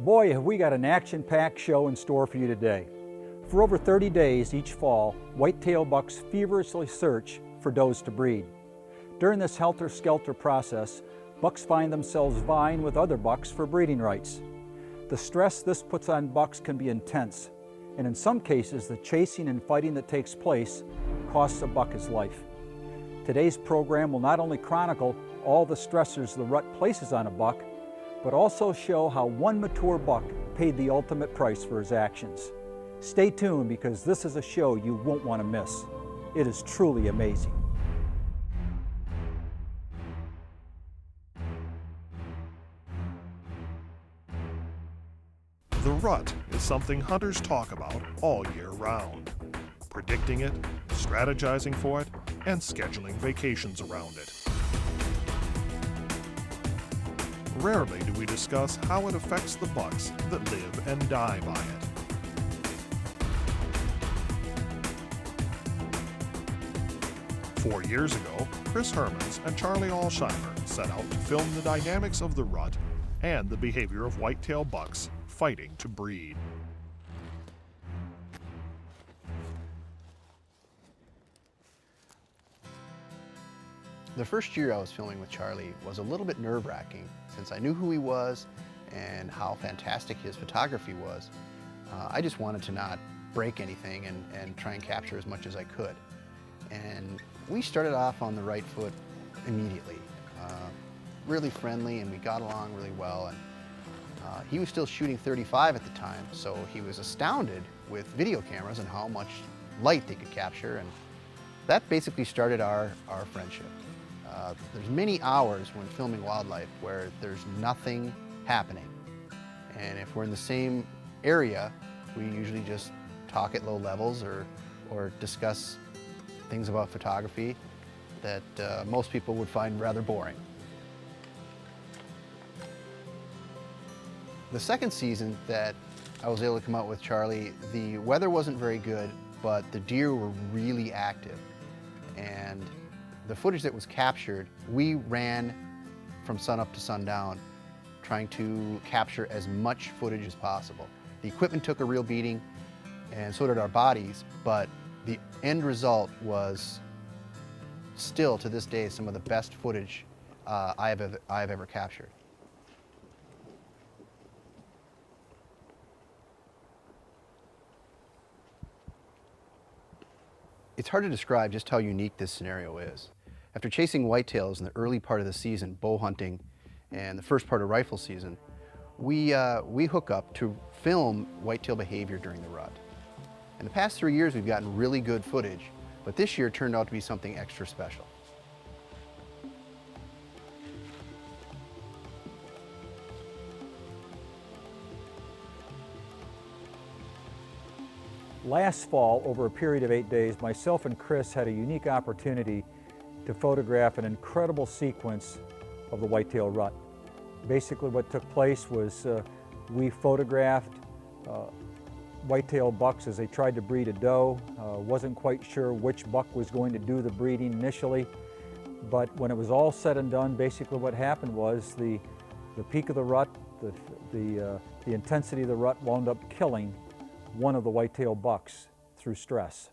Boy, have we got an action-packed show in store for you today. For over 30 days each fall, whitetail bucks feverishly search for does to breed. During this helter-skelter process, bucks find themselves vying with other bucks for breeding rights. The stress this puts on bucks can be intense, and in some cases, the chasing and fighting that takes place costs a buck his life. Today's program will not only chronicle all the stressors the rut places on a buck, but also show how one mature buck paid the ultimate price for his actions. Stay tuned because this is a show you won't want to miss. It is truly amazing. The rut is something hunters talk about all year round. Predicting it, strategizing for it, and scheduling vacations around it. Rarely do we discuss how it affects the bucks that live and die by it. Four years ago, Chris Hermans and Charlie Alsheimer set out to film the dynamics of the rut and the behavior of whitetail bucks fighting to breed. The first year I was filming with Charlie was a little bit nerve-wracking since I knew who he was and how fantastic his photography was. I just wanted to not break anything and try and capture as much as I could. And we started off on the right foot immediately. Really friendly, and we got along really well. And he was still shooting 35 at the time, so he was astounded with video cameras and how much light they could capture, and that basically started our friendship. There's many hours when filming wildlife where there's nothing happening, and if we're in the same area, we usually just talk at low levels or discuss things about photography that most people would find rather boring. The second season that I was able to come out with Charlie, the weather wasn't very good, but the deer were really active. And the footage that was captured, we ran from sunup to sundown, trying to capture as much footage as possible. The equipment took a real beating, and so did our bodies, but the end result was still, to this day, some of the best footage I've ever captured. It's hard to describe just how unique this scenario is. After chasing whitetails in the early part of the season, bow hunting, and the first part of rifle season, we hook up to film whitetail behavior during the rut. In the past 3 years, we've gotten really good footage, but this year turned out to be something extra special. Last fall, over a period of 8 days, myself and Chris had a unique opportunity to photograph an incredible sequence of the whitetail rut. Basically what took place was we photographed whitetail bucks as they tried to breed a doe. Wasn't quite sure which buck was going to do the breeding initially, but when it was all said and done, basically what happened was the peak of the rut, the intensity of the rut wound up killing one of the whitetail bucks through stress.